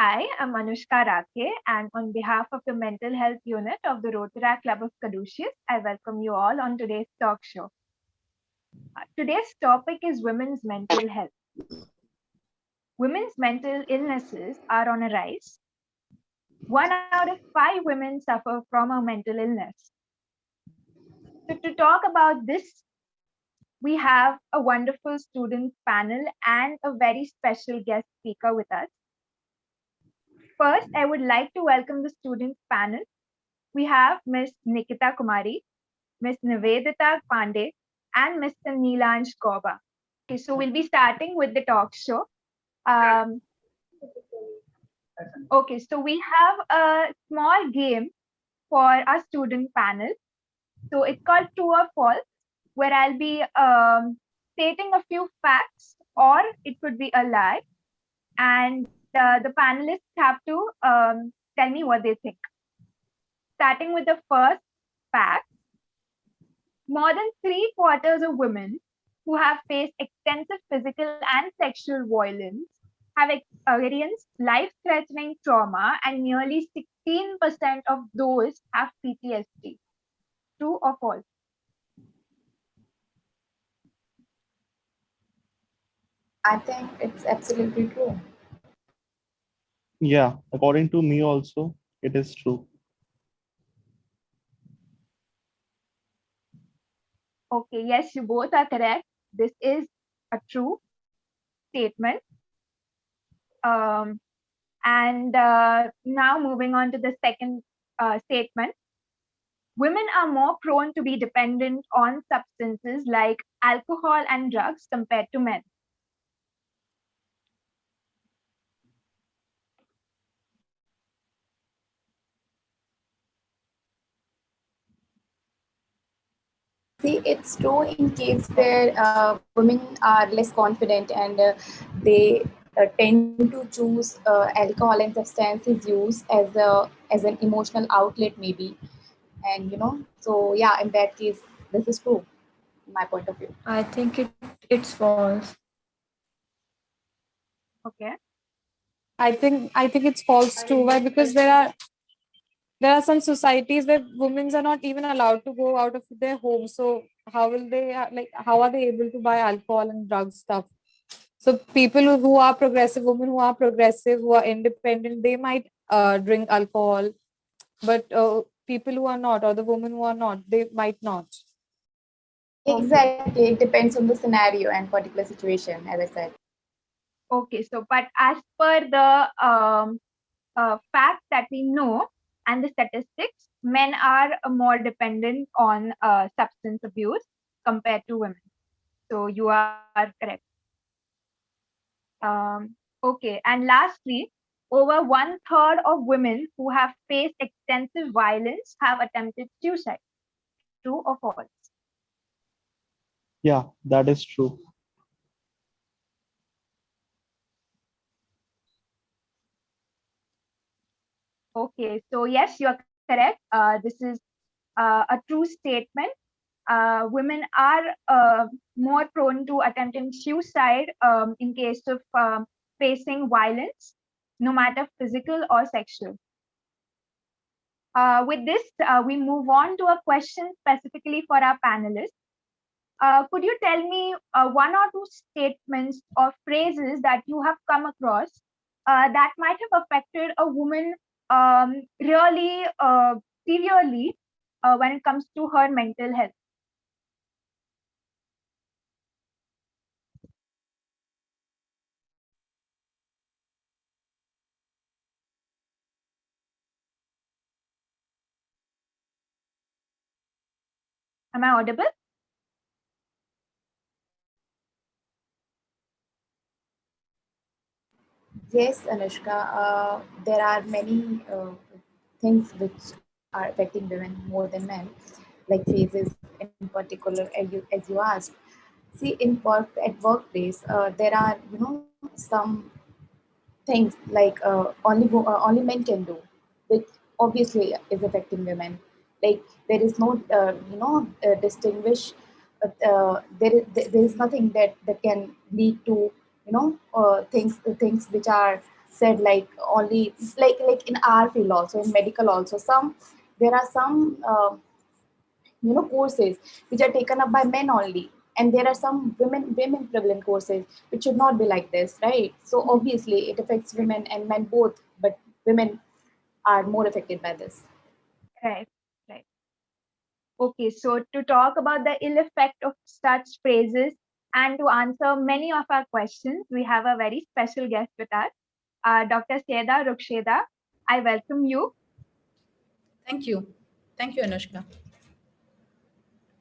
Hi, I'm Anushka Rathe, and on behalf of the Mental Health Unit of the Rotaract Club of Caduceus, I welcome you all on today's talk show. Today's topic is women's mental health. Women's mental illnesses are on a rise. 1 out of 5 women suffer from a mental illness. So, to talk about this, we have a wonderful student panel and a very special guest speaker with us. First, I would like to welcome the student panel. We have Ms. Nikita Kumari, Ms. Nivedita Pandey, and Mr. Neelansh Gauba. Okay, so we'll be starting with the talk show. Okay, so we have a small game for our student panel. So it's called True or False, where I'll be stating a few facts, or it could be a lie, and the panelists have to tell me what they think. Starting with the first fact, more than 3/4 of women who have faced extensive physical and sexual violence have experienced life-threatening trauma, and nearly 16% of those have PTSD. True or false? I think it's absolutely true. Yeah, according to me also, it is true. Okay, yes, you both are correct. This is a true statement. And now moving on to the second statement. Women are more prone to be dependent on substances like alcohol and drugs compared to men. See, it's true in case where women are less confident and they tend to choose alcohol and substances use as an emotional outlet maybe, and so yeah, in that case, this is true, in my point of view. I think it's false. Okay. I think it's false too. Why? Because there are some societies where women are not even allowed to go out of their home. So how will they how are they able to buy alcohol and drug stuff? So people who are progressive, women who are progressive, who are independent, they might drink alcohol, but people who are not, or the women who are not, they might not. Exactly, it depends on the scenario and particular situation, as I said. Okay, so but as per the facts that we know and the statistics, men are more dependent on substance abuse compared to women. So you are correct. Okay, and lastly, over 1/3 of women who have faced extensive violence have attempted suicide. True or false? Yeah, that is true. Okay, so yes, you are correct. This is a true statement. Women are more prone to attempting suicide in case of facing violence, no matter physical or sexual. With this, we move on to a question specifically for our panelists. Could you tell me one or two statements or phrases that you have come across that might have affected a woman really severely when it comes to her mental health? Am I audible? Yes, Anushka, there are many things which are affecting women more than men, like phases in particular, as you asked. See, at workplace, there are some things like only men can do, which obviously is affecting women. Like there is no distinguish. There is nothing that can lead to things which are said like only like in our field also, in medical also, there are some courses which are taken up by men only, and there are some women prevalent courses which should not be like this, right? So obviously it affects women and men both, but women are more affected by this. Right, right. Okay, so to talk about the ill effect of such phrases and to answer many of our questions, we have a very special guest with us, Dr. Syeda Ruksheda. I welcome you. Thank you. Thank you, Anushka.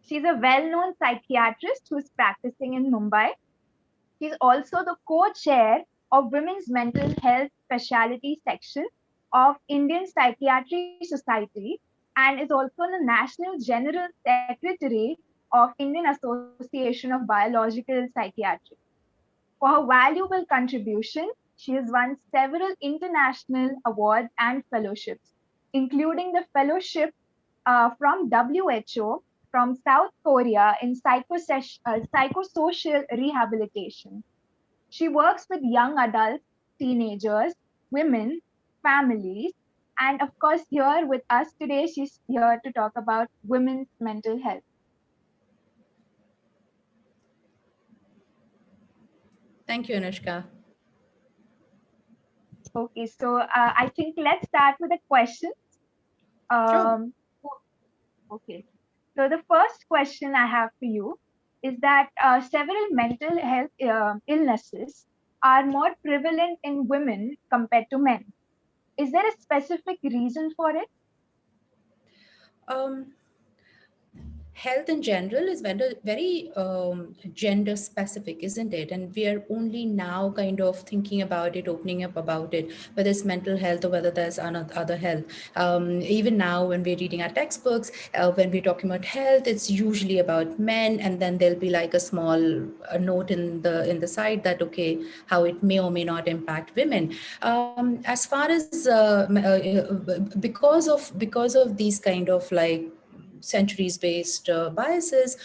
She's a well known psychiatrist who's practicing in Mumbai. She's also the co chair of Women's Mental Health Specialty Section of Indian Psychiatric Society and is also the National General Secretary of Indian Association of Biological Psychiatry. For her valuable contribution, she has won several international awards and fellowships, including the fellowship from WHO from South Korea in psychosocial rehabilitation. She works with young adults, teenagers, women, families, and of course, here with us today, she's here to talk about women's mental health. Thank you, Anushka. Okay, so I think let's start with a question. Sure. Um, okay, so the first question I have for you is that several mental health illnesses are more prevalent in women compared to men. Is there a specific reason for it? Um, Health in general is very gender specific, isn't it? And we are only now kind of thinking about it, opening up about it, whether it's mental health or whether there's other health. Even now, when we're reading our textbooks, when we're talking about health, it's usually about men, and then there'll be like a small note in the side that okay, how it may or may not impact women. As far as because of these kind of like centuries based biases,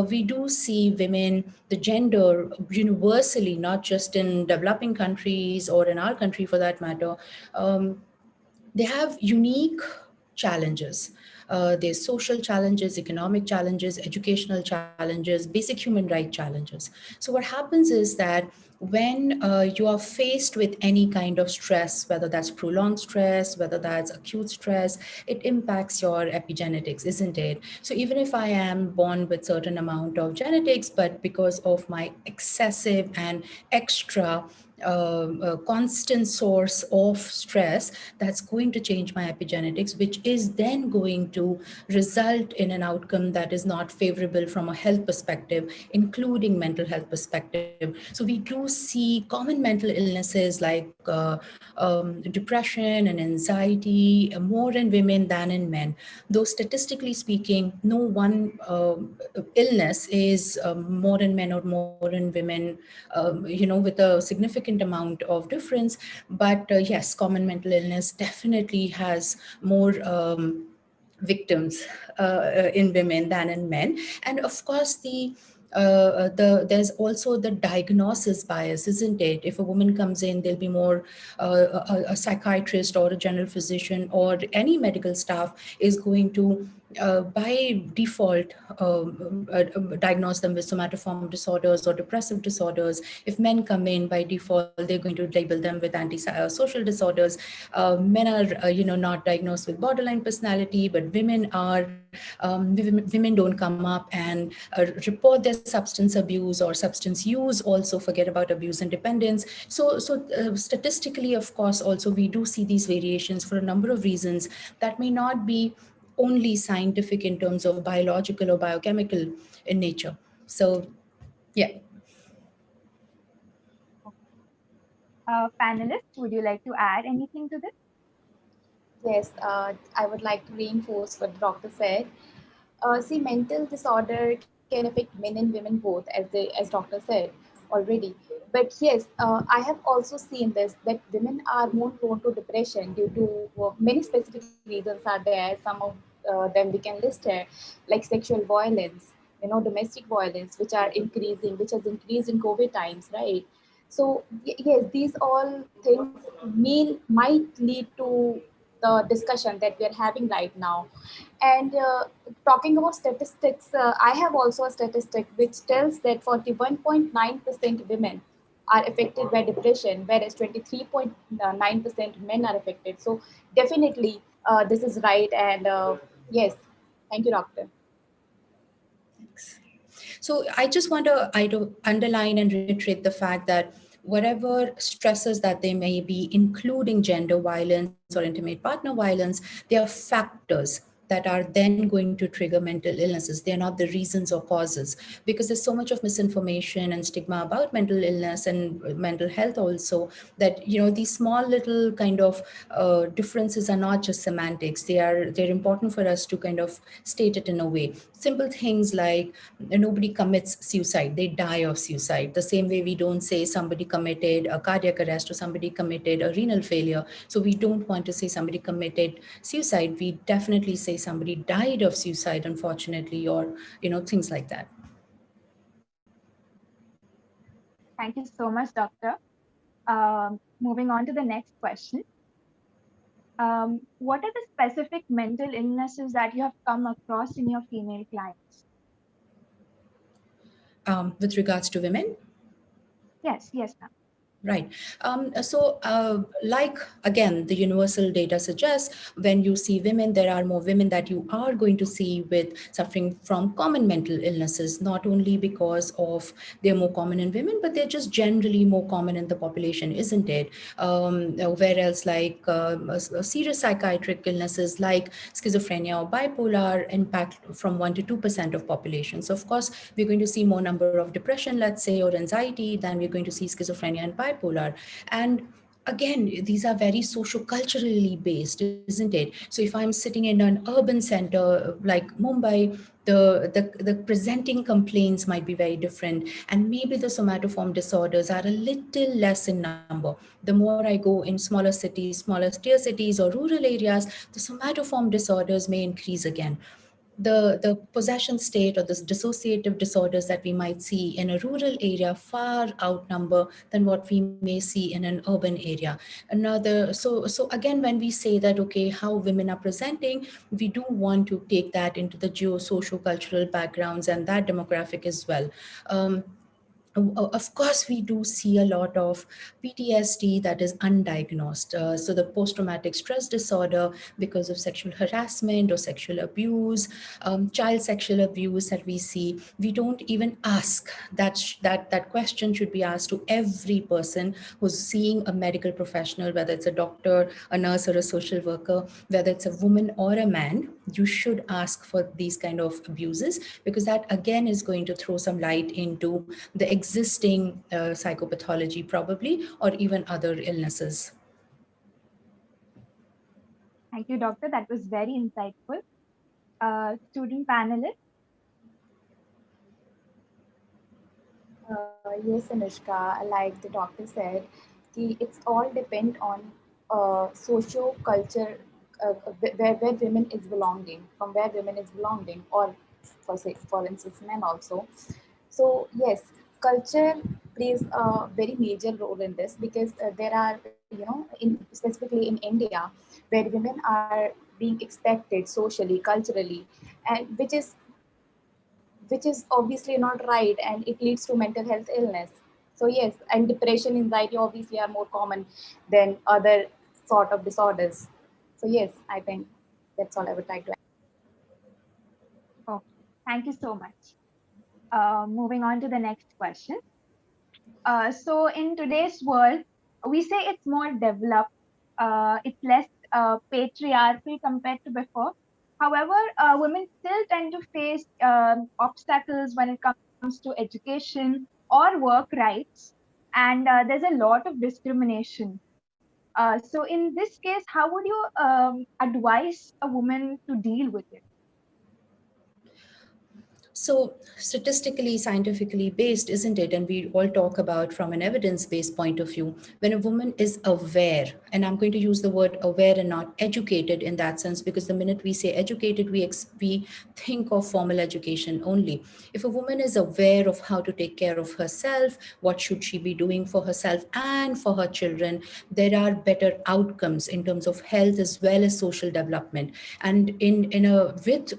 we do see women, the gender, universally, not just in developing countries or in our country for that matter. They have unique challenges. There's social challenges, economic challenges, educational challenges, basic human right challenges. So what happens is that when you are faced with any kind of stress, whether that's prolonged stress, whether that's acute stress, it impacts your epigenetics, isn't it? So even if I am born with certain amount of genetics, but because of my excessive and extra constant source of stress, that's going to change my epigenetics, which is then going to result in an outcome that is not favorable from a health perspective, including mental health perspective. So we do see common mental illnesses like depression and anxiety more in women than in men. Though statistically speaking, no one illness is more in men or more in women, with a significant amount of difference. But yes, common mental illness definitely has more victims in women than in men. And of course, there's also the diagnosis bias, isn't it? If a woman comes in, there'll be more a psychiatrist or a general physician or any medical staff is going to by default diagnose them with somatoform disorders or depressive disorders. If men come in, by default they're going to label them with antisocial disorders. Men are not diagnosed with borderline personality, but women are. Women don't come up and report their substance abuse or substance use, also forget about abuse and dependence. So statistically, of course, also we do see these variations for a number of reasons that may not be only scientific in terms of biological or biochemical in nature. So yeah. Panelists, would you like to add anything to this? Yes, I would like to reinforce what the doctor said. See, mental disorder can affect men and women both, as doctor said already. But yes, I have also seen this, that women are more prone to depression due to many specific reasons are there. Some of them we can list here, like sexual violence, domestic violence, which has increased in COVID times, right? So yes, these all things might lead to the discussion that we are having right now. And talking about statistics, I have also a statistic which tells that 41.9% women are affected by depression, whereas 23.9% men are affected. So definitely this is right. And yes, thank you, doctor. Thanks. So I just want to underline and reiterate the fact that whatever stresses that they may be, including gender violence or intimate partner violence, they are factors that are then going to trigger mental illnesses. They are not the reasons or causes, because there's so much of misinformation and stigma about mental illness and mental health also, that these small little kind of differences are not just semantics. They're important for us to kind of state it in a way. Simple things like nobody commits suicide, they die of suicide. The same way we don't say somebody committed a cardiac arrest or somebody committed a renal failure. So we don't want to say somebody committed suicide. We definitely say somebody died of suicide, unfortunately, or things like that. Thank you so much, Doctor. Moving on to the next question. What are the specific mental illnesses that you have come across in your female clients? With regards to women. Yes, yes, ma'am. Right. Like, again, the universal data suggests when you see women, there are more women that you are going to see with suffering from common mental illnesses, not only because of they're more common in women, but they're just generally more common in the population, isn't it? Whereas like serious psychiatric illnesses like schizophrenia or bipolar impact from 1 to 2% of population. So of course, we're going to see more number of depression, let's say, or anxiety than we're going to see schizophrenia and bipolar. And again, these are very socio-culturally based, isn't it? So if I'm sitting in an urban center like Mumbai, the presenting complaints might be very different, and maybe the somatoform disorders are a little less in number. The more I go in smaller cities, smaller tier cities or rural areas, the somatoform disorders may increase again. The possession state or the dissociative disorders that we might see in a rural area far outnumber than what we may see in an urban area. So again, when we say that, okay, how women are presenting, we do want to take that into the geo-social cultural backgrounds and that demographic as well. Of course, we do see a lot of PTSD that is undiagnosed. So the post-traumatic stress disorder because of sexual harassment or sexual abuse, child sexual abuse that we see, we don't even ask. That question should be asked to every person who's seeing a medical professional, whether it's a doctor, a nurse, or a social worker, whether it's a woman or a man. You should ask for these kind of abuses, because that again is going to throw some light into the existing psychopathology probably, or even other illnesses. Thank you, doctor. That was very insightful. Student panelist. Yes, Anushka, like the doctor said, it's all depend on socio culture, where women is belonging, from where women is belonging, or for instance, men also. So yes, culture plays a very major role in this, because there are, specifically in India, where women are being expected socially, culturally, and which is obviously not right, and it leads to mental health illness. So yes, and depression, anxiety obviously are more common than other sort of disorders. So yes, I think that's all I would like to add. Okay, thank you so much. Moving on to the next question. So in today's world, we say it's more developed, it's less patriarchal compared to before. However, women still tend to face obstacles when it comes to education or work rights, and there's a lot of discrimination. So in this case, how would you advise a woman to deal with it? So statistically, scientifically based, isn't it? And we all talk about from an evidence-based point of view, when a woman is aware, and I'm going to use the word aware and not educated in that sense, because the minute we say educated, we think of formal education only. If a woman is aware of how to take care of herself, what should she be doing for herself and for her children, there are better outcomes in terms of health as well as social development. And in a with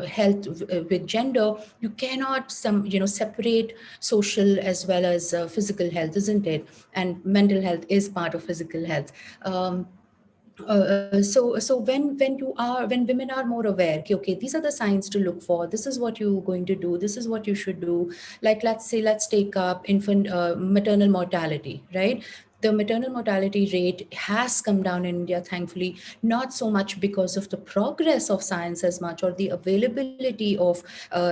health with gender, you cannot separate social as well as physical health, isn't it? And mental health is part of physical health. When women are more aware, okay, these are the signs to look for, this is what you're going to do, this is what you should do. Like, let's take up infant maternal mortality, right? The maternal mortality rate has come down in India, thankfully, not so much because of the progress of science as much, or the availability of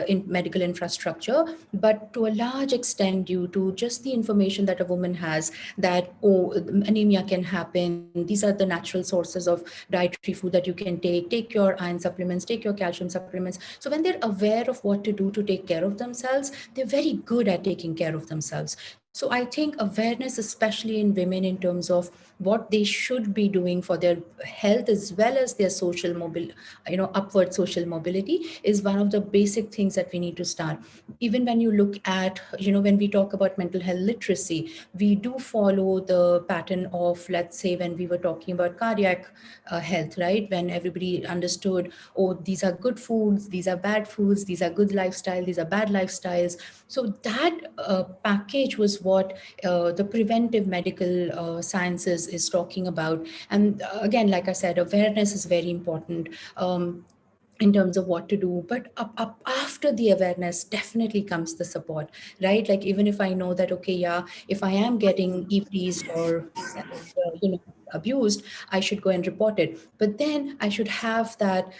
in medical infrastructure, but to a large extent due to just the information that a woman has, that, oh, anemia can happen, these are the natural sources of dietary food that you can take your iron supplements, take your calcium supplements. So when they're aware of what to do to take care of themselves, they're very good at taking care of themselves. So I think awareness, especially in women, in terms of what they should be doing for their health as well as their social mobility, upward social mobility, is one of the basic things that we need to start. Even when you look at, when we talk about mental health literacy, we do follow the pattern of, let's say, when we were talking about cardiac health, right? When everybody understood, oh, these are good foods, these are bad foods, these are good lifestyle, these are bad lifestyles. So that package was what the preventive medical sciences is talking about. And again, like I said, awareness is very important. In terms of what to do, but up after the awareness definitely comes the support, right? Like, even if I know that, okay, yeah, if I am getting EPs or abused, I should go and report it. But then I should have that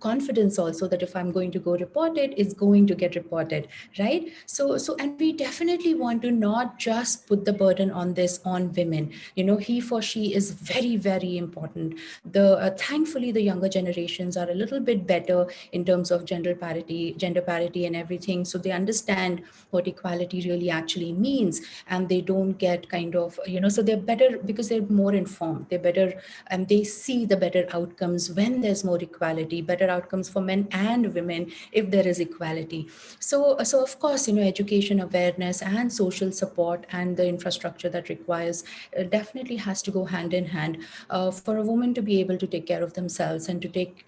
confidence also, that if I'm going to go report it, it's going to get reported, right? So and we definitely want to not just put the burden on this on women. He for she is very, very important. The thankfully the younger generations are a little bit better in terms of gender parity and everything, so they understand what equality really actually means, and they don't get kind of, so they're better because they're more informed, they're better, and they see the better outcomes when there's more equality, better outcomes for men and women if there is equality. So of course, education, awareness, and social support, and the infrastructure that requires definitely has to go hand in hand for a woman to be able to take care of themselves and to take,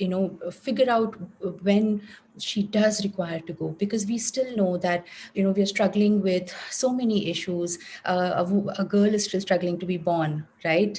figure out when she does require to go, because we still know that, we are struggling with so many issues. A girl is still struggling to be born, right?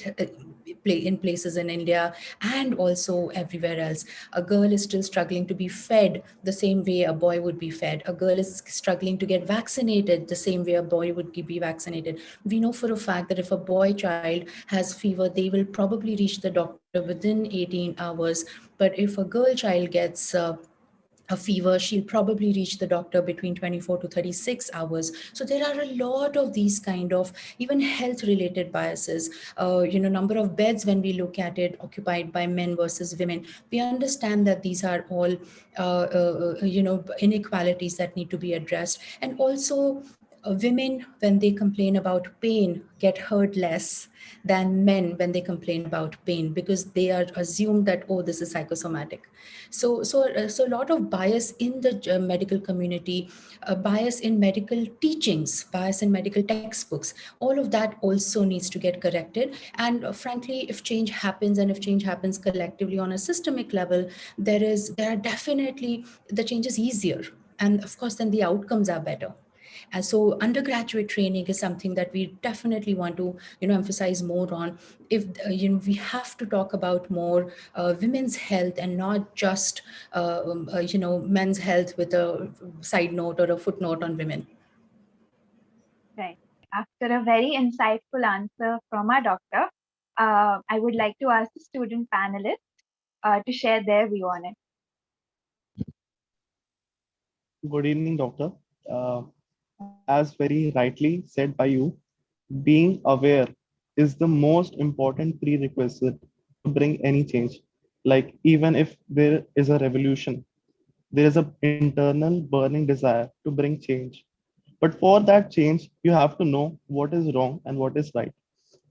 In places in India and also everywhere else. A girl is still struggling to be fed the same way a boy would be fed. A girl is struggling to get vaccinated the same way a boy would be vaccinated. We know for a fact that if a boy child has fever, they will probably reach the doctor within 18 hours. But if a girl child gets a fever, she'll probably reach the doctor between 24 to 36 hours. So there are a lot of these kind of even health related biases. Number of beds, when we look at it, occupied by men versus women, we understand that these are all inequalities that need to be addressed. And also women, when they complain about pain, get hurt less than men when they complain about pain, because they are assumed that, oh, this is psychosomatic. So a lot of bias in the medical community, bias in medical teachings, bias in medical textbooks, all of that also needs to get corrected. And frankly, if change happens, and if change happens collectively on a systemic level, there are definitely, the change is easier, and of course then the outcomes are better. And so undergraduate training is something that we definitely want to, emphasize more on. If we have to talk about more women's health, and not just men's health with a side note or a footnote on women. Right. After a very insightful answer from our doctor, I would like to ask the student panelists to share their view on it. Good evening, doctor. Uh, as very rightly said by you, being aware is the most important prerequisite to bring any change. Like, even if there is a revolution, there is an internal burning desire to bring change. But for that change, you have to know what is wrong and what is right.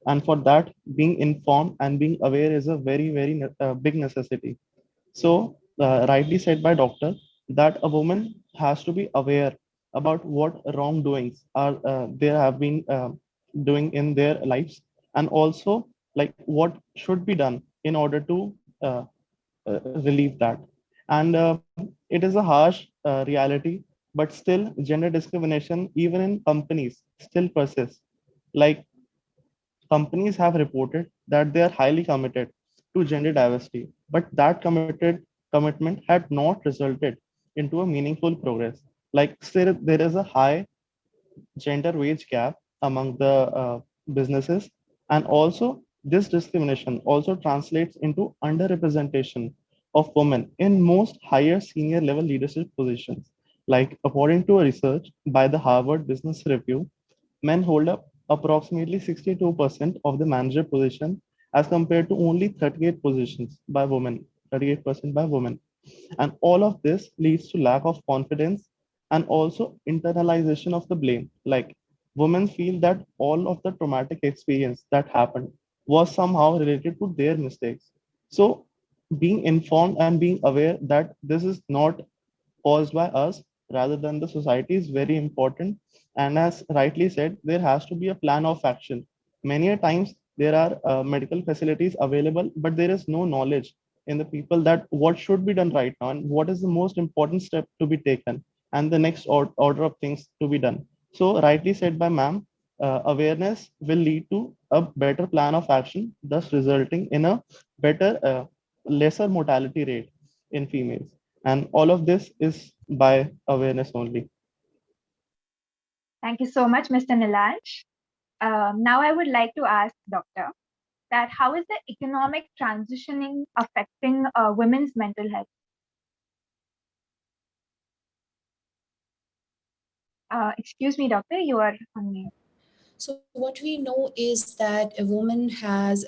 And for that, being informed and being aware is a very big necessity. So, rightly said by doctor that a woman has to be aware about what wrongdoings are they have been doing in their lives, and also like what should be done in order to relieve that. And it is a harsh reality, but still, gender discrimination, even in companies, still persists. Like companies have reported that they are highly committed to gender diversity, but that commitment had not resulted into a meaningful progress. Like still, there is a high gender wage gap among the businesses, and also this discrimination also translates into underrepresentation of women in most higher senior level leadership positions. Like according to a research by the Harvard Business Review, men hold up approximately 62% of the manager position as compared to only 38 positions by women, 38% by women. And all of this leads to lack of confidence and also internalization of the blame. Like women feel that all of the traumatic experience that happened was somehow related to their mistakes. So being informed and being aware that this is not caused by us rather than the society is very important. And as rightly said, there has to be a plan of action. Many a times there are medical facilities available, but there is no knowledge in the people that what should be done right now and what is the most important step to be taken and the next order of things to be done. So rightly said by ma'am, awareness will lead to a better plan of action, thus resulting in a better, lesser mortality rate in females. And all of this is by awareness only. Thank you so much, Mr. Nilanj. Now I would like to ask Doctor that how is the economic transitioning affecting women's mental health? Excuse me, Doctor, you are on mute. So what we know is that a woman has,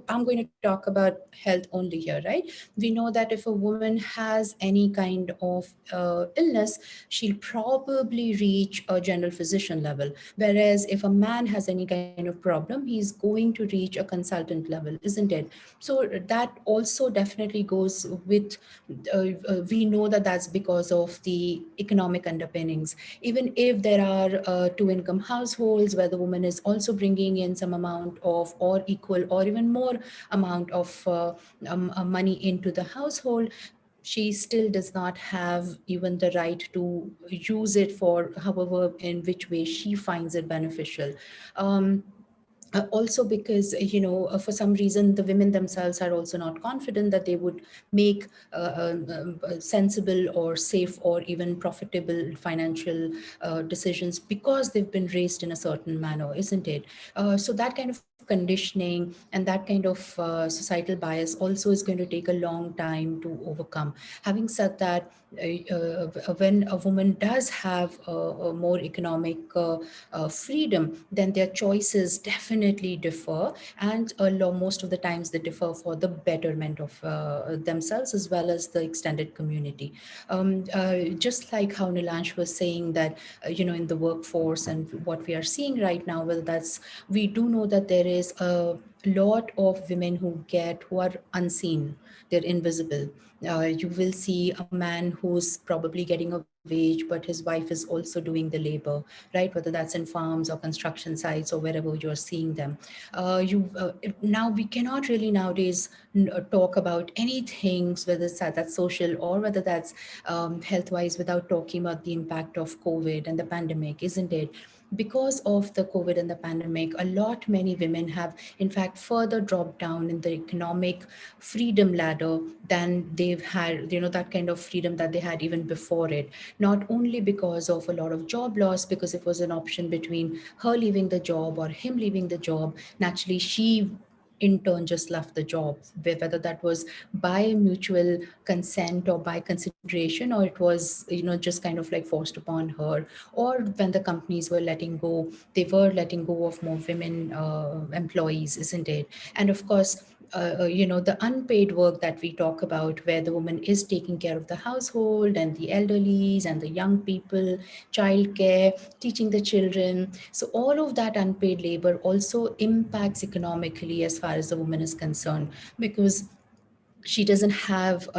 I'm going to talk about health only here, right? We know that if a woman has any kind of illness, she'll probably reach a general physician level. Whereas if a man has any kind of problem, he's going to reach a consultant level, isn't it? So that also definitely goes with, we know that that's because of the economic underpinnings. Even if there are two income households where the woman is also bringing in some amount of or equal or even more amount of money into the household, she still does not have even the right to use it for however in which way she finds it beneficial. um, Also because for some reason the women themselves are also not confident that they would make sensible or safe or even profitable financial decisions because they've been raised in a certain manner, isn't it? So that kind of conditioning and that kind of societal bias also is going to take a long time to overcome. Having said that, when a woman does have a more economic freedom, then their choices definitely differ, and most of the times they differ for the betterment of themselves as well as the extended community. Just like how Nilansh was saying that, in the workforce and what we are seeing right now, well, we do know that there is a lot of women who are unseen, they're invisible. You will see a man who's probably getting a wage, but his wife is also doing the labor, right? Whether that's in farms or construction sites or wherever you're seeing them. Now we cannot really nowadays talk about anything, whether that's social or whether that's health-wise, without talking about the impact of COVID and the pandemic, isn't it? Because of the COVID and the pandemic, a lot many women have in fact further dropped down in the economic freedom ladder than they've had, that kind of freedom that they had even before it. Not only because of a lot of job loss, because it was an option between her leaving the job or him leaving the job. Naturally, she in turn just left the job, whether that was by mutual consent or by consideration, or it was just kind of like forced upon her. Or when the companies were letting go, they were letting go of more women employees, isn't it? And of course, the unpaid work that we talk about, where the woman is taking care of the household and the elderlies and the young people, childcare, teaching the children. So all of that unpaid labor also impacts economically as far as the woman is concerned, because she doesn't have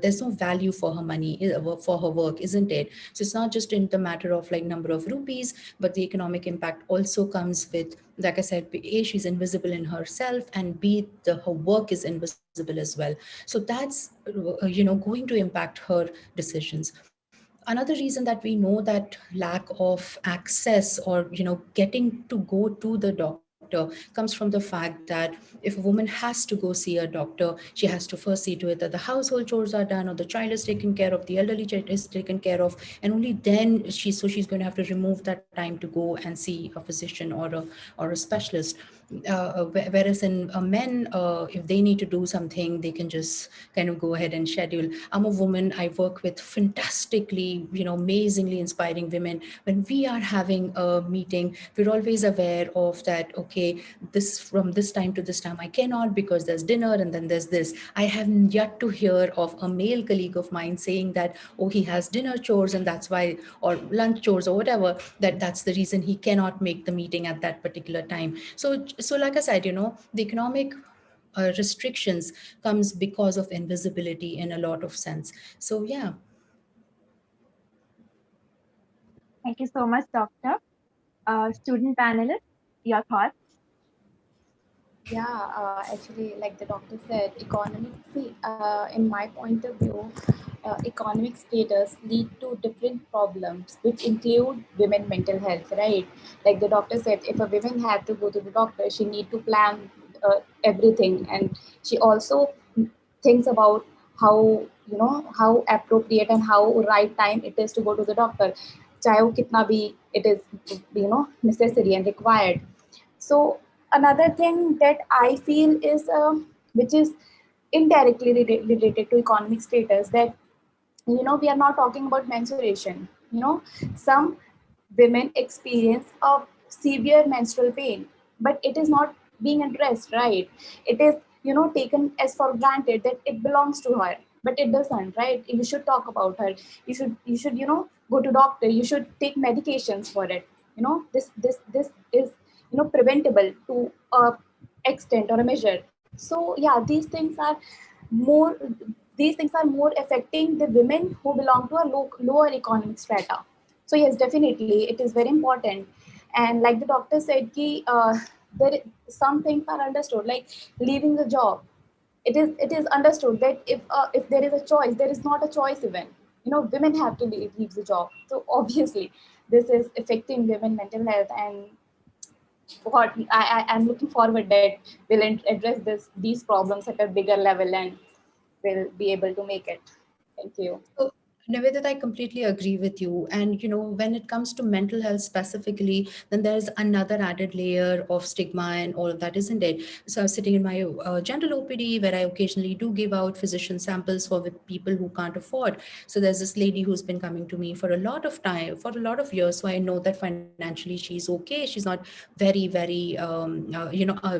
there's no value for her money, for her work, isn't it? So it's not just in the matter of like number of rupees, but the economic impact also comes with, like I said, a, she's invisible in herself, and b, her work is invisible as well. So that's going to impact her decisions. Another reason that we know that lack of access, or getting to go to the doctor, comes from the fact that if a woman has to go see a doctor, she has to first see to it that the household chores are done, or the child is taken care of, the elderly child is taken care of, and only then she's going to have to remove that time to go and see a physician or a specialist. Whereas in men, if they need to do something, they can just kind of go ahead and schedule. I'm a woman, I work with fantastically, amazingly inspiring women. When we are having a meeting, we're always aware of that, okay, this from this time to this time I cannot, because there's dinner and then there's this. I have yet to hear of a male colleague of mine saying that, oh, he has dinner chores and that's why, or lunch chores or whatever, that's the reason he cannot make the meeting at that particular time. So like I said, the economic restrictions comes because of invisibility in a lot of sense. So yeah. Thank you so much, Doctor. Student panelists, your thoughts? Yeah, actually, like the doctor said, economic, see, in my point of view, economic status lead to different problems, which include women mental health, right? Like the doctor said, if a woman had to go to the doctor, she need to plan everything. And she also thinks about how, how appropriate and how right time it is to go to the doctor. Chahe wo kitna bhi it is, necessary and required. So another thing that I feel is, which is indirectly related to economic status, that we are not talking about menstruation. Some women experience a severe menstrual pain, but it is not being addressed, right? It is taken as for granted that it belongs to her, but it doesn't, right? You should talk about her. You should go to doctor. You should take medications for it. This is preventable to a extent or a measure. So yeah, more these things are more affecting the women who belong to a lower economic strata. So yes, definitely it is very important. And like the doctor said, there some things are understood, like leaving the job. It is understood that if there is a choice, there is not a choice even. Women have to leave the job. So obviously this is affecting women mental health. And what I'm looking forward that we'll address these problems at a bigger level, and we'll be able to make it. Thank you. So, Nivedita, I completely agree with you. And, when it comes to mental health specifically, then there's another added layer of stigma and all of that, isn't it? So I was sitting in my general OPD, where I occasionally do give out physician samples for with people who can't afford. So there's this lady who's been coming to me for a lot of time, for a lot of years. So I know that financially she's okay. She's not very, very,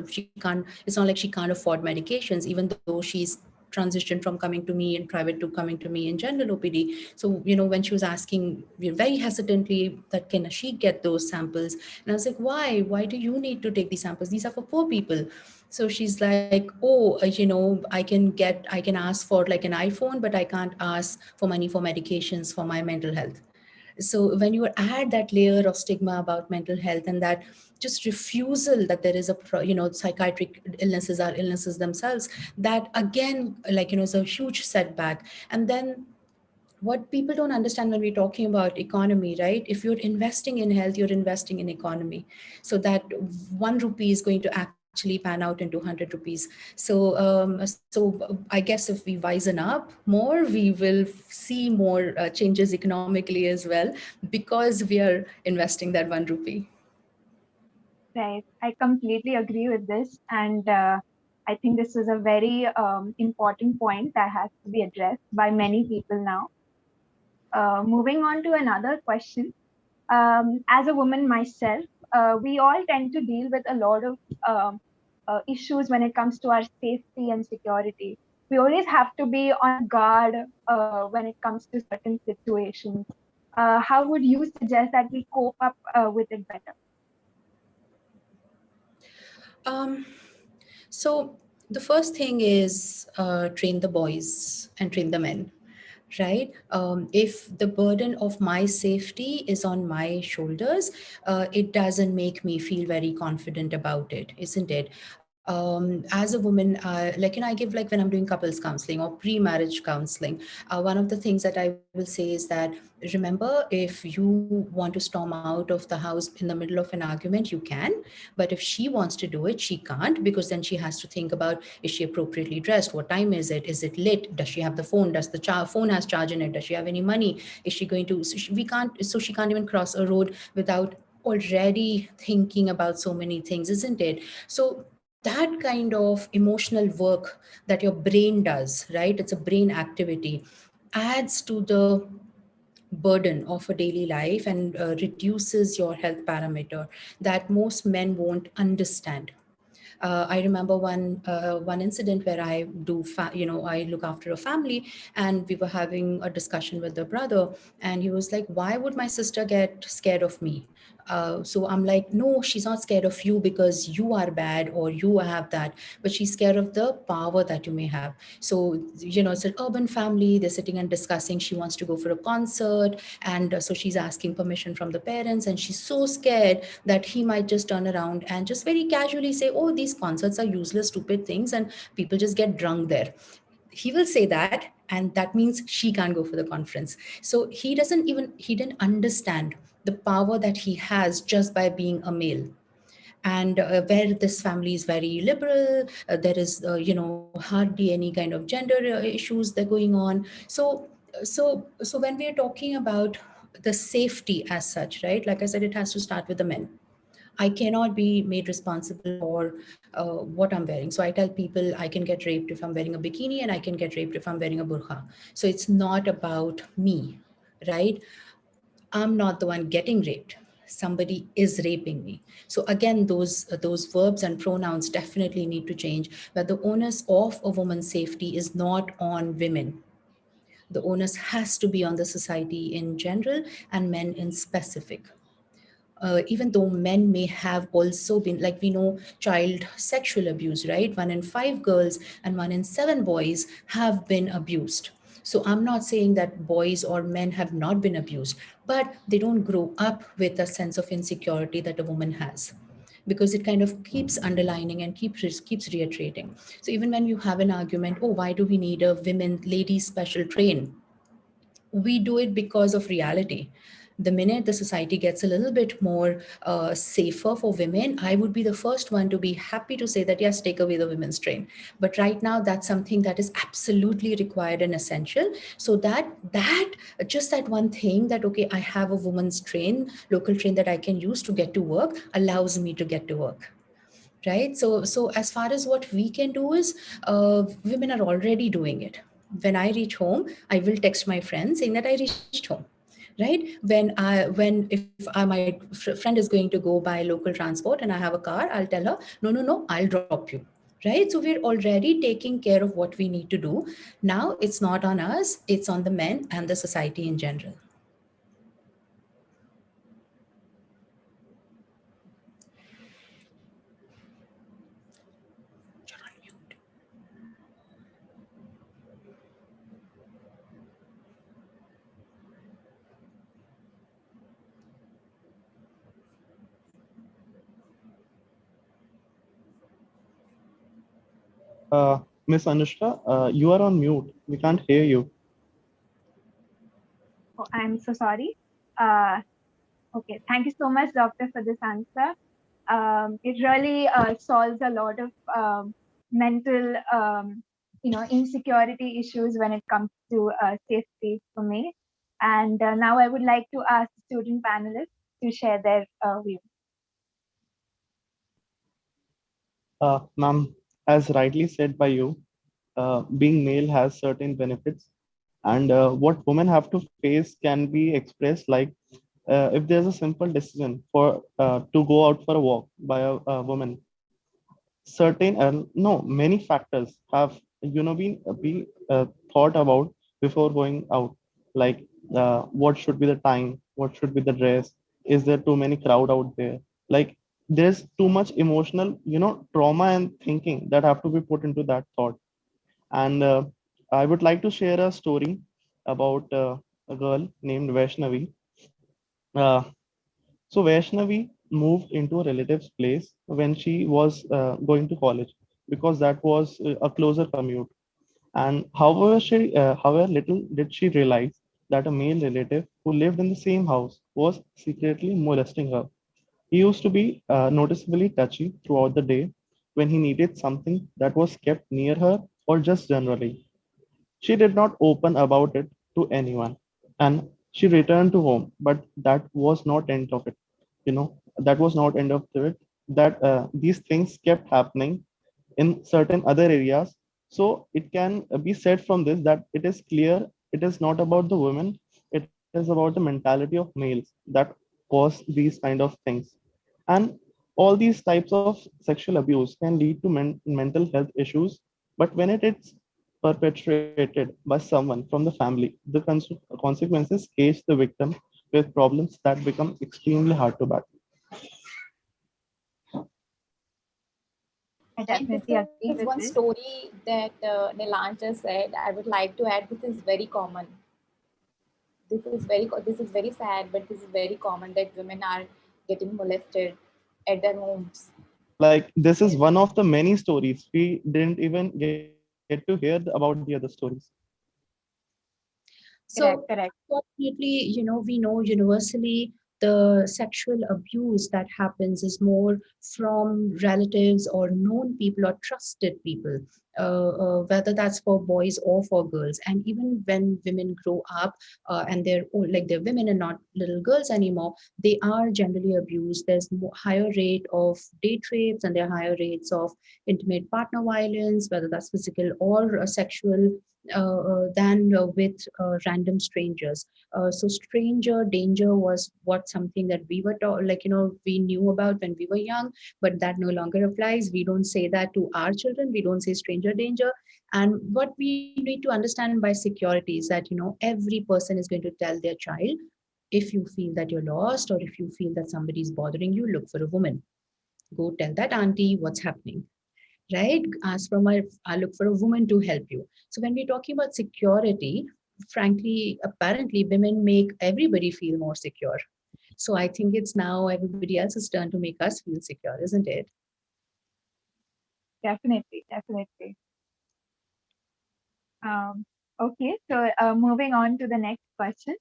she can't, it's not like she can't afford medications, even though she's transition from coming to me in private to coming to me in general OPD. So, when she was asking very hesitantly that can she get those samples? And I was like, why? Why do you need to take these samples? These are for poor people. So she's like, oh, I can ask for like an iPhone, but I can't ask for money for medications for my mental health. So when you add that layer of stigma about mental health, and that just refusal that there is psychiatric illnesses are illnesses themselves, that again, like, is a huge setback. And then what people don't understand when we're talking about economy, right? If you're investing in health, you're investing in economy. So that 1 rupee is going to actually pan out into 100 rupees. So I guess if we wisen up more, we will see more changes economically as well, because we are investing that 1 rupee. Right. I completely agree with this. And I think this is a very important point that has to be addressed by many people now. Moving on to another question. As a woman myself, we all tend to deal with a lot of issues when it comes to our safety and security. We always have to be on guard when it comes to certain situations. How would you suggest that we cope up with it better? Um, so the first thing is train the boys and train the men, right? If the burden of my safety is on my shoulders, it doesn't make me feel very confident about it, isn't it? As a woman, I give, like when I'm doing couples counseling or pre-marriage counseling, one of the things that I will say is that, remember, if you want to storm out of the house in the middle of an argument, you can, but if she wants to do it, she can't, because then she has to think about, is she appropriately dressed, what time is it lit, does she have the phone, does the phone has charge in it, does she have any money, is she going to, so she can't even cross a road without already thinking about so many things, isn't it? So that kind of emotional work that your brain does, right? It's a brain activity, adds to the burden of a daily life and reduces your health parameter that most men won't understand. I remember one incident where I look after a family, and we were having a discussion with the brother, and he was like, "Why would my sister get scared of me?" So I'm like, "No, she's not scared of you because you are bad or you have that, but she's scared of the power that you may have." So it's an urban family. They're sitting and discussing. She wants to go for a concert, and so she's asking permission from the parents, and she's so scared that he might just turn around and just very casually say, "Oh, these concerts are useless, stupid things, and people just get drunk there." He will say that, and that means she can't go for the conference. So he didn't understand the power that he has just by being a male. And where this family is very liberal, there is hardly any kind of gender issues that are going on. So when we are talking about the safety as such, right, like I said, it has to start with the men. I cannot be made responsible for what I'm wearing. So I tell people I can get raped if I'm wearing a bikini, and I can get raped if I'm wearing a burqa. So it's not about me, right? I'm not the one getting raped. Somebody is raping me. So again, those verbs and pronouns definitely need to change. But the onus of a woman's safety is not on women. The onus has to be on the society in general and men in specific. Even though men may have also been, like we know, child sexual abuse, right? 1 in 5 girls and 1 in 7 boys have been abused. So I'm not saying that boys or men have not been abused, but they don't grow up with a sense of insecurity that a woman has, because it kind of keeps underlining and keeps reiterating. So even when you have an argument, oh, why do we need a women ladies special train? We do it because of reality. The minute the society gets a little bit more safer for women, I would be the first one to be happy to say that, yes, take away the women's train. But right now, that's something that is absolutely required and essential. So that just that one thing, that, okay, I have a woman's train, local train that I can use to get to work, allows me to get to work. Right. So as far as what we can do is, women are already doing it. When I reach home, I will text my friend saying that I reached home. Right. When if my friend is going to go by local transport and I have a car, I'll tell her, no, I'll drop you. Right. So we're already taking care of what we need to do. Now it's not on us, it's on the men and the society in general. Miss Anushka, you are on mute. We can't hear you. Oh, I'm so sorry. Uh, okay, thank you so much, doctor, for this answer. It really solves a lot of mental, insecurity issues when it comes to safety for me. And now I would like to ask student panelists to share their views. Ma'am, as rightly said by you, being male has certain benefits, and what women have to face can be expressed like, if there's a simple decision for to go out for a walk by a woman, certain no many factors have been be thought about before going out, like what should be the time, what should be the dress, is there too many crowd out there, like there's too much emotional trauma and thinking that have to be put into that thought. And I would like to share a story about a girl named Vaishnavi. uh, so Vaishnavi moved into a relative's place when she was going to college, because that was a closer commute. And however little did she realize that a male relative who lived in the same house was secretly molesting her. He used to be noticeably touchy throughout the day when he needed something that was kept near her, or just generally. She did not open about it to anyone, and she returned to home. But that was not end of it. That was not end of it. That these things kept happening in certain other areas. So it can be said from this that it is clear it is not about the women. It is about the mentality of males that cause these kind of things. And all these types of sexual abuse can lead to mental health issues. But when it is perpetrated by someone from the family, the consequences cage the victim with problems that become extremely hard to battle. I And this definitely is agree one with this. story that Nilancha said. I would like to add, this is very common. This is very sad, but this is very common that women are getting molested at their homes. Like this is Yes. one of the many stories. We didn't even get to hear about the other stories. Correct, So, correct. unfortunately, we know universally the sexual abuse that happens is more from relatives or known people or trusted people, whether that's for boys or for girls. And even when women grow up and they're old, like they're women and not little girls anymore, they are generally abused. There's higher rate of date rapes, and there are higher rates of intimate partner violence, whether that's physical or sexual, than with random strangers. So stranger danger was what something that we were taught, like we knew about when we were young, but that no longer applies. We don't say that to our children. We don't say stranger danger. And what we need to understand by security is that every person is going to tell their child, if you feel that you're lost or if you feel that somebody is bothering you, look for a woman. Go tell that auntie what's happening, right? Ask from a, look for a woman to help you. So when we're talking about security, frankly, apparently women make everybody feel more secure. So I think it's now everybody else's turn to make us feel secure, isn't it? Definitely, definitely. Um, okay, so moving on to the next question.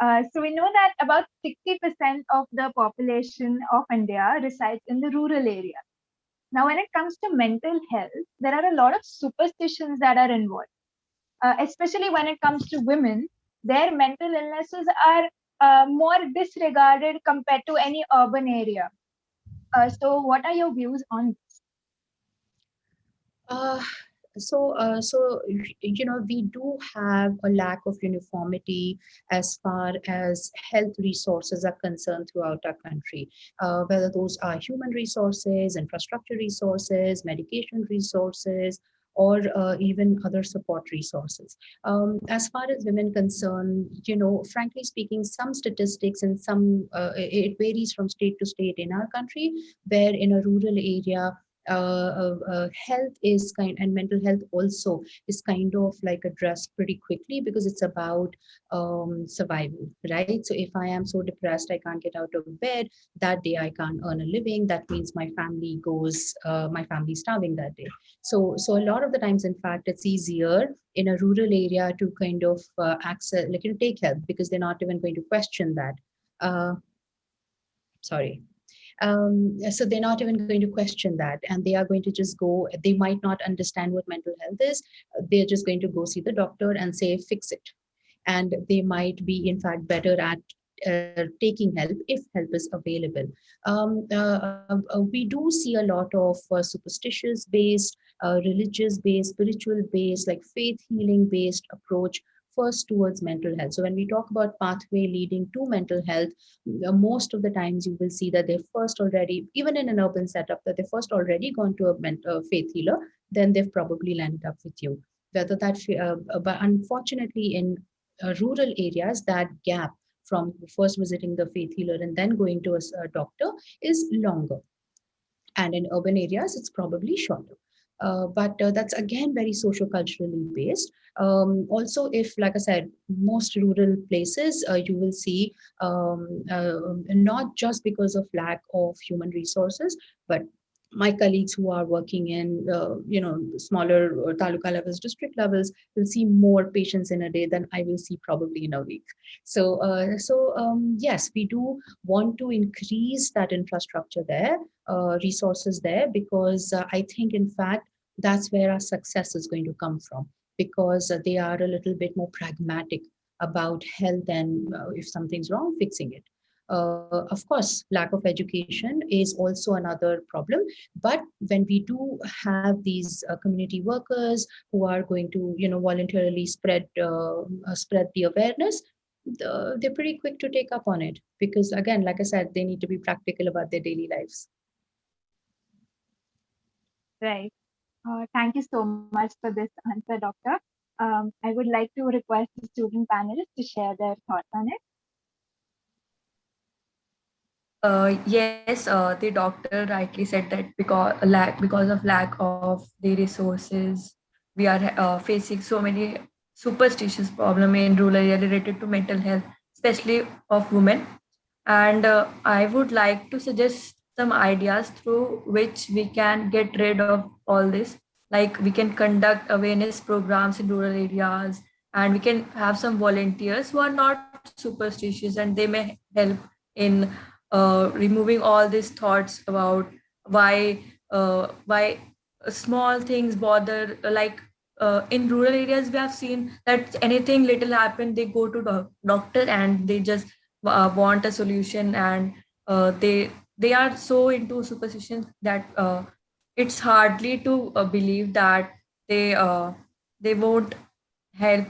So we know that about 60% of the population of India resides in the rural area. Now, when it comes to mental health, there are a lot of superstitions that are involved, especially when it comes to women. Their mental illnesses are more disregarded compared to any urban area. So, what are your views on this? Uh, we do have a lack of uniformity as far as health resources are concerned throughout our country, whether those are human resources, infrastructure resources, medication resources, or even other support resources. As far as women concerned, frankly speaking, some statistics and it varies from state to state in our country, where in a rural area, health is kind, and mental health also is kind of like addressed pretty quickly, because it's about survival, right? So if I am so depressed I can't get out of bed that day, I can't earn a living, that means my family starving that day. So a lot of the times, in fact, it's easier in a rural area to kind of access, like take help, because they're not even going to question that. uh, Sorry. So they're not even going to question that, and they are going to just go. They might not understand what mental health is. They're just going to go see the doctor and say fix it, and they might be in fact better at taking help if help is available. We do see a lot of superstitious based, religious based, spiritual based, like faith healing based approach first towards mental health. So when we talk about pathway leading to mental health, most of the times you will see that they first already, even in an urban setup, that they first already gone to a faith healer, then they've probably landed up with you. Whether that, but unfortunately in rural areas, that gap from first visiting the faith healer and then going to a doctor is longer, and in urban areas it's probably shorter. But that's again very socio-culturally based. Also, if, like I said, most rural places, you will see, not just because of lack of human resources, but my colleagues who are working in, smaller taluka levels, district levels, will see more patients in a day than I will see probably in a week. So yes, we do want to increase that infrastructure there, resources there, because I think, in fact, that's where our success is going to come from, because they are a little bit more pragmatic about health, and if something's wrong, fixing it. Of course, lack of education is also another problem. But when we do have these community workers who are going to, voluntarily spread the awareness, they're pretty quick to take up on it, because again, like I said, they need to be practical about their daily lives. Right. Thank you so much for this answer, Doctor. I would like to request the student panelists to share their thoughts on it. Yes, the doctor rightly said that because of lack of the resources, we are facing so many superstitious problem in rural area related to mental health, especially of women. And I would like to suggest some ideas through which we can get rid of all this. Like we can conduct awareness programs in rural areas, and we can have some volunteers who are not superstitious, and they may help in removing all these thoughts about why small things bother. Like in rural areas, we have seen that anything little happen, they go to doctor and they just want a solution, and they are so into superstition that it's hardly to believe that they uh, they won't help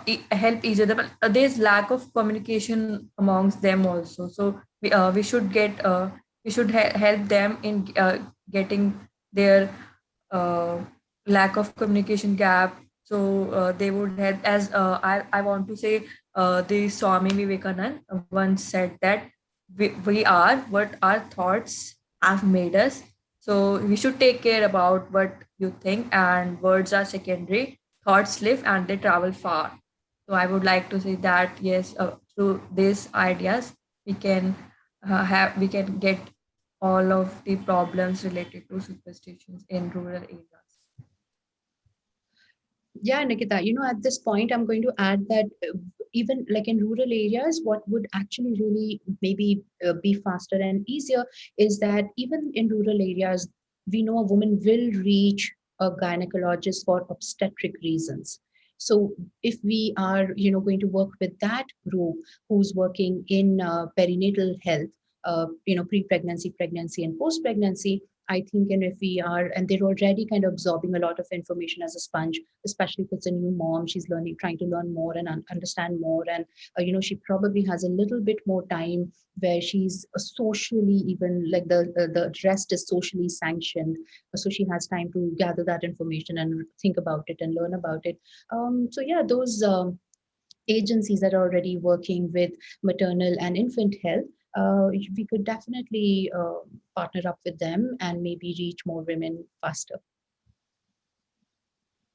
each other. But there's lack of communication amongst them also. So we should help them in getting their uh, lack of communication gap. So they would help. As I want to say, the Swami Vivekanand once said that we are what our thoughts have made us. So we should take care about what you think, and words are secondary. Thoughts live and they travel far. So I would like to say that yes, through these ideas, we can get all of the problems related to superstitions in rural areas. Yeah, Nikita, at this point, I'm going to add that even like in rural areas, what would actually really maybe be faster and easier is that even in rural areas, we know a woman will reach a gynecologist for obstetric reasons. So if we are, going to work with that group who's working in perinatal health, pre-pregnancy, pregnancy, and post-pregnancy, I think, and if we are, and they're already kind of absorbing a lot of information as a sponge, especially if it's a new mom, she's trying to learn more and understand more. And, she probably has a little bit more time where she's socially, even like the rest is socially sanctioned. So she has time to gather that information and think about it and learn about it. So yeah, those agencies that are already working with maternal and infant health, we could definitely partner up with them and maybe reach more women faster.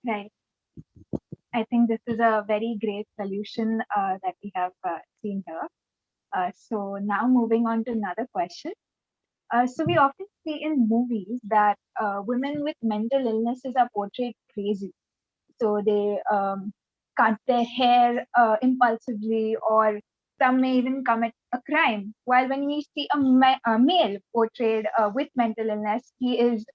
Right. I think this is a very great solution that we have seen here. So now moving on to another question. So we often see in movies that women with mental illnesses are portrayed crazy. So they cut their hair impulsively, or some may even commit a crime. While when we see a male portrayed with mental illness, he is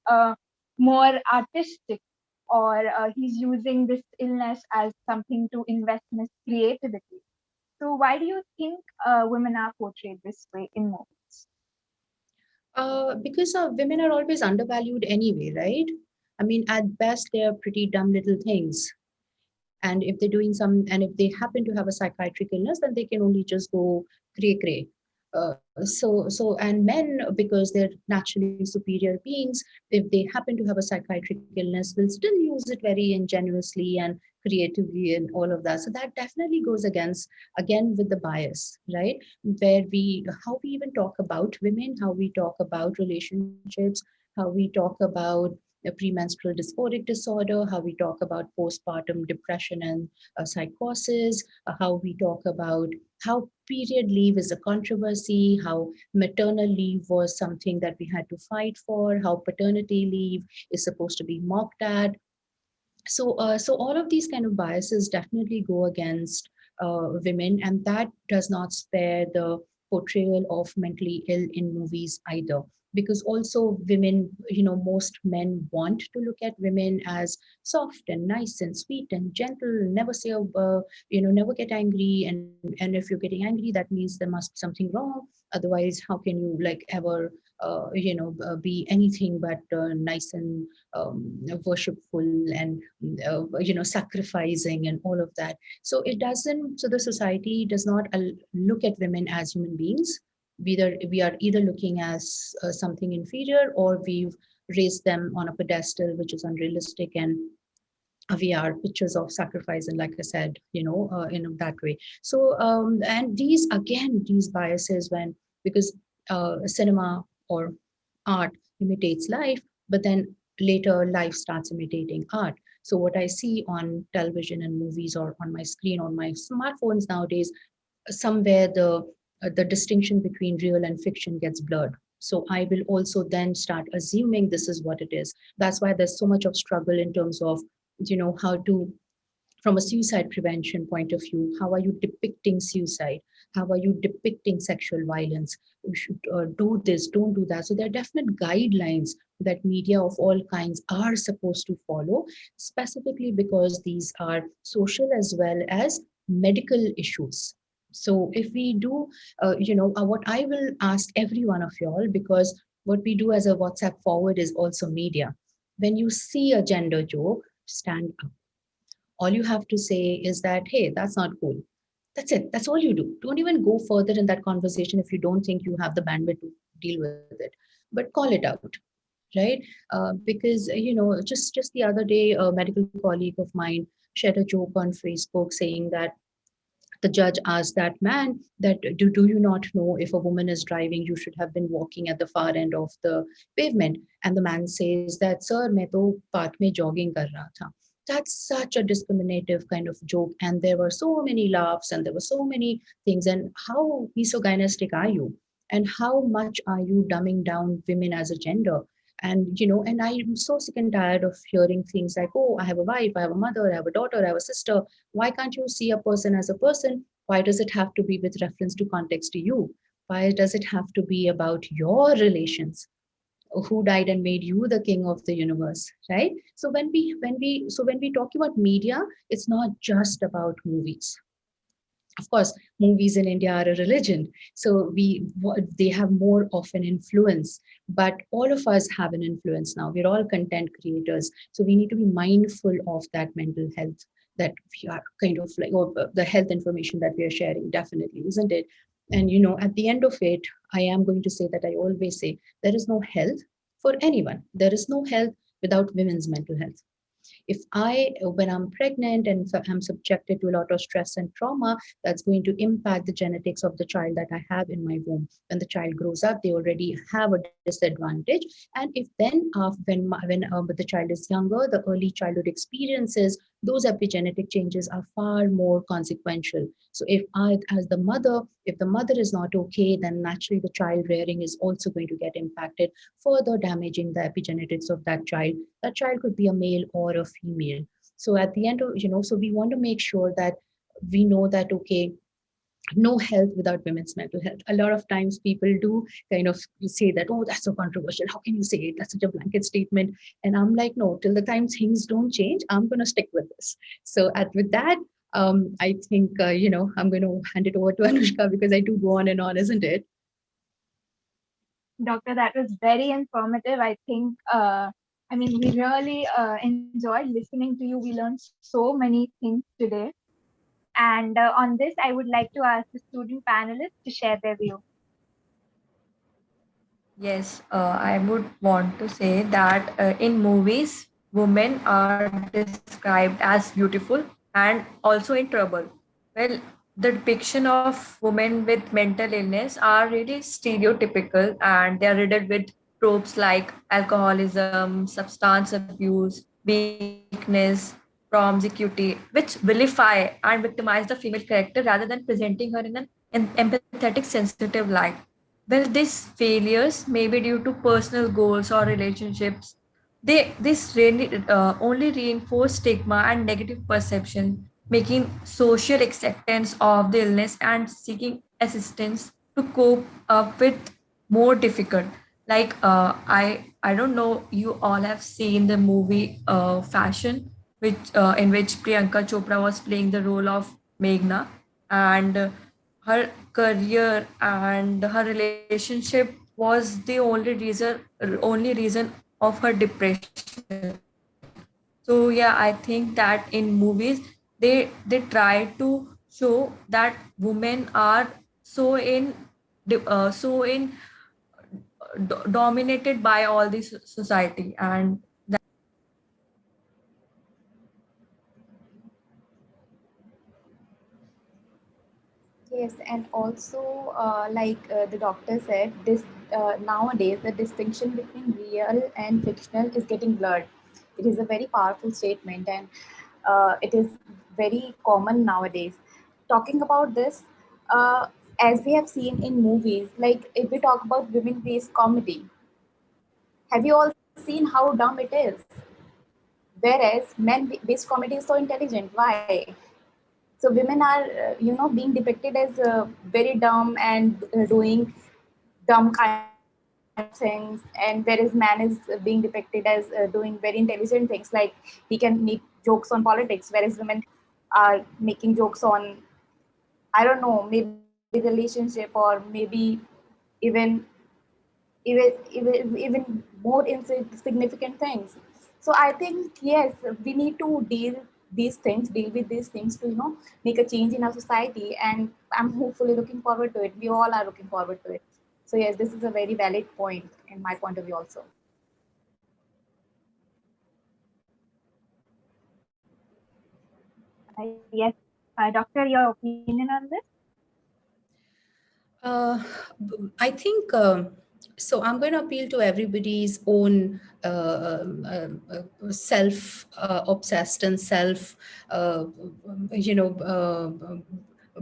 more artistic, or he's using this illness as something to invest in his creativity. So why do you think women are portrayed this way in movies? Because women are always undervalued anyway, right? I mean, at best, they're pretty dumb little things. And if they're doing some, and if they happen to have a psychiatric illness, then they can only just go cray cray. And men, because they're naturally superior beings, if they happen to have a psychiatric illness, will still use it very ingenuously and creatively and all of that. So that definitely goes against, again, with the bias, right? Where how we even talk about women, how we talk about relationships, how we talk about the premenstrual dysphoric disorder, how we talk about postpartum depression and psychosis, how we talk about how period leave is a controversy, how maternal leave was something that we had to fight for, how paternity leave is supposed to be mocked at. So all of these kind of biases definitely go against women, and that does not spare the portrayal of mentally ill in movies either. Because also women, most men want to look at women as soft and nice and sweet and gentle, never say never get angry, and if you're getting angry, that means there must be something wrong. Otherwise, how can you like ever be anything but nice and worshipful and sacrificing and all of that. So it doesn't, so the society does not look at women as human beings. We are either looking as something inferior, or we've raised them on a pedestal which is unrealistic, and we are pictures of sacrifice, and like I said, in that way. So and these biases, when, because cinema or art imitates life, but then later life starts imitating art. So what I see on television and movies, or on my screen, on my smartphones nowadays, somewhere the distinction between real and fiction gets blurred. So I will also then start assuming this is what it is. That's why there's so much of struggle in terms of how to, from a suicide prevention point of view, how are you depicting suicide? How are you depicting sexual violence? We should do this, don't do that. So there are definite guidelines that media of all kinds are supposed to follow, specifically because these are social as well as medical issues. So if we do, what I will ask every one of y'all, because what we do as a WhatsApp forward is also media. When you see a gender joke, stand up. All you have to say is that, hey, that's not cool. That's it. That's all you do. Don't even go further in that conversation if you don't think you have the bandwidth to deal with it. But call it out, right? Because just the other day, a medical colleague of mine shared a joke on Facebook saying that the judge asked that man that, do you not know if a woman is driving, you should have been walking at the far end of the pavement? And the man says that, sir, main to park mein jogging kar raha tha. That's such a discriminative kind of joke. And there were so many laughs and there were so many things. And how misogynistic are you? And how much are you dumbing down women as a gender? And I'm so sick and tired of hearing things like, oh, I have a wife, I have a mother, I have a daughter, I have a sister. Why can't you see a person as a person? Why does it have to be with reference to context to you? Why does it have to be about your relations? Who died and made you the king of the universe, right? So when we talk about media, it's not just about movies. Of course, movies in India are a religion, so they have more of an influence. But all of us have an influence now. We're all content creators, so we need to be mindful of that mental health that we are kind of like, or the health information that we are sharing, definitely, isn't it? And at the end of it, I am going to say that I always say there is no health for anyone. There is no health without women's mental health. If when I'm pregnant and if I'm subjected to a lot of stress and trauma, that's going to impact the genetics of the child that I have in my womb. When the child grows up, they already have a disadvantage. And if then when the child is younger, the early childhood experiences, those epigenetic changes are far more consequential. So if the mother is not okay, then naturally the child rearing is also going to get impacted, further damaging the epigenetics of that child. That child could be a male or a female. So at the end of, so we want to make sure that we know that, okay, no health without women's mental health. A lot of times people do kind of say that, oh, that's so controversial. How can you say it? That's such a blanket statement. And I'm like, no, till the time things don't change, I'm going to stick with this. So with that, I think, I'm going to hand it over to Anushka, because I do go on and on, isn't it? Doctor, that was very informative. I think I mean, we really enjoyed listening to you. We learned so many things today. And on this, I would like to ask the student panelists to share their view. Yes, I would want to say that in movies, women are described as beautiful and also in trouble. Well, the depiction of women with mental illness are really stereotypical, and they are riddled with tropes like alcoholism, substance abuse, weakness, promiscuity, which vilify and victimize the female character rather than presenting her in an empathetic, sensitive light. Well, these failures may be due to personal goals or relationships. This really only reinforce stigma and negative perception, making social acceptance of the illness and seeking assistance to cope up with more difficult. Like I don't know, you all have seen the movie Fashion, which in which Priyanka Chopra was playing the role of Meghna, and her career and her relationship was the only reason of her depression. So yeah, I think that in movies they try to show that women are so so in dominated by all this society, and Yes, and also, the doctor said, this nowadays the distinction between real and fictional is getting blurred. It is a very powerful statement, and it is very common nowadays. Talking about this, uh, as we have seen in movies, like if we talk about women-based comedy, have you all seen how dumb it is? Whereas men-based comedy is so intelligent. Why? So women are being depicted as very dumb and doing dumb kind of things, and whereas man is being depicted as doing very intelligent things, like he can make jokes on politics, whereas women are making jokes on, I don't know, maybe relationship, or maybe even even more insignificant things. So I think, yes, we need to deal with these things to make a change in our society, and I'm hopefully looking forward to it. We all are looking forward to it. So yes, this is a very valid point in my point of view also. Yes, doctor, your opinion on this? Uh, I think so. I'm going to appeal to everybody's own self obsessed and self, uh, you know,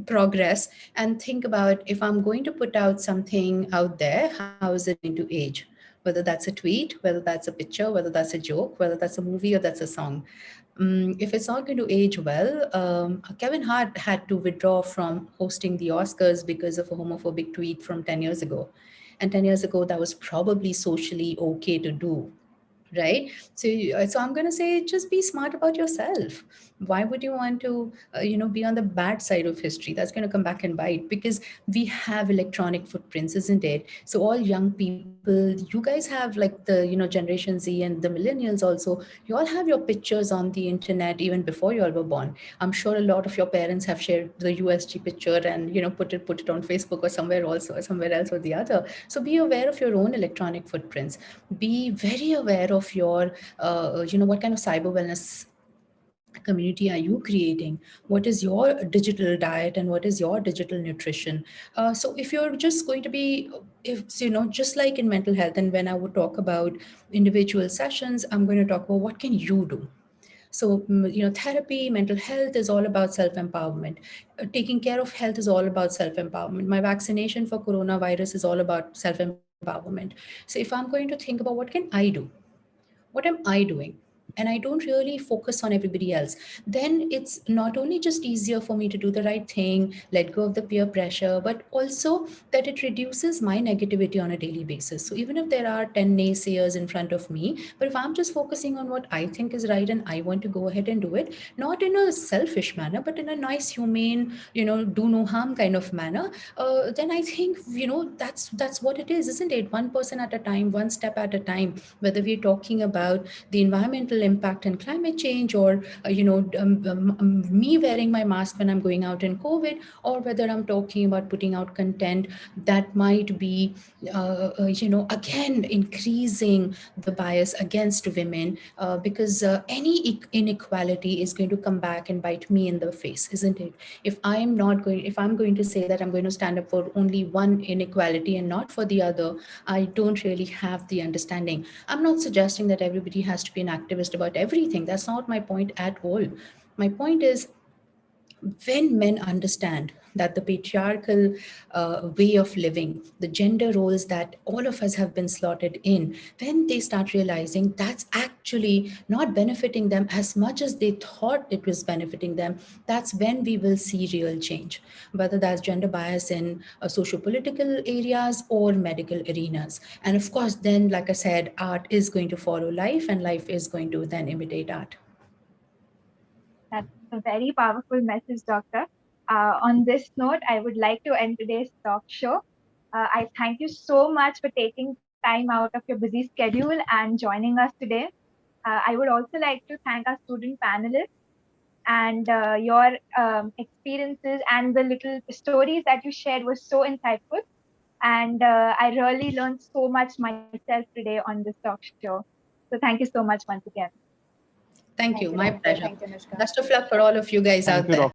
progress, and think about, if I'm going to put out something out there, how is it going to age? Whether that's a tweet, whether that's a picture, whether that's a joke, whether that's a movie or that's a song. If it's not going to age well, Kevin Hart had to withdraw from hosting the Oscars because of a homophobic tweet from 10 years ago. And 10 years ago, that was probably socially okay to do, right? So I'm going to say, just be smart about yourself. Why would you want to be on the bad side of history? That's going to come back and bite, because we have electronic footprints, isn't it? So all young people, you guys have, like, the generation Z and the millennials also, you all have your pictures on the internet even before you all were born. I'm sure a lot of your parents have shared the USG picture and put it on Facebook or somewhere also, or somewhere else or the other. So be aware of your own electronic footprints. Be very aware of your what kind of cyber wellness community are you creating. What is your digital diet and what is your digital nutrition? So if you're just going to be, if just like in mental health, and when I would talk about individual sessions, I'm going to talk about what can you do. So, therapy, mental health is all about self empowerment. Taking care of health is all about self empowerment. My vaccination for coronavirus is all about self empowerment. So, if I'm going to think about what can I do, what am I doing? and I don't really focus on everybody else, then it's not only just easier for me to do the right thing, let go of the peer pressure, but also that it reduces my negativity on a daily basis. So even if there are 10 naysayers in front of me, but if I'm just focusing on what I think is right and I want to go ahead and do it, not in a selfish manner, but in a nice, humane, do no harm kind of manner, then I think, that's what it is, isn't it? One person at a time, one step at a time, whether we're talking about the environmental impact and climate change, or, me wearing my mask when I'm going out in COVID, or whether I'm talking about putting out content that might be, again, increasing the bias against women, because any inequality is going to come back and bite me in the face, isn't it? If I'm going to say that I'm going to stand up for only one inequality and not for the other, I don't really have the understanding. I'm not suggesting that everybody has to be an activist about everything. That's not my point at all. My point is, when men understand that the patriarchal way of living, the gender roles that all of us have been slotted in, when they start realizing that's actually not benefiting them as much as they thought it was benefiting them, that's when we will see real change, whether that's gender bias in socio-political areas or medical arenas. And of course, then, like I said, art is going to follow life, and life is going to then imitate art. That's a very powerful message, Doctor. On this note, I would like to end today's talk show. I thank you so much for taking time out of your busy schedule and joining us today. I would also like to thank our student panelists and your experiences and the little stories that you shared were so insightful. And I really learned so much myself today on this talk show. So thank you so much once again. Thank you. Thank you, My Doctor. pleasure. Thank you, Anushka. Best of luck for all of you guys Thank out you, there.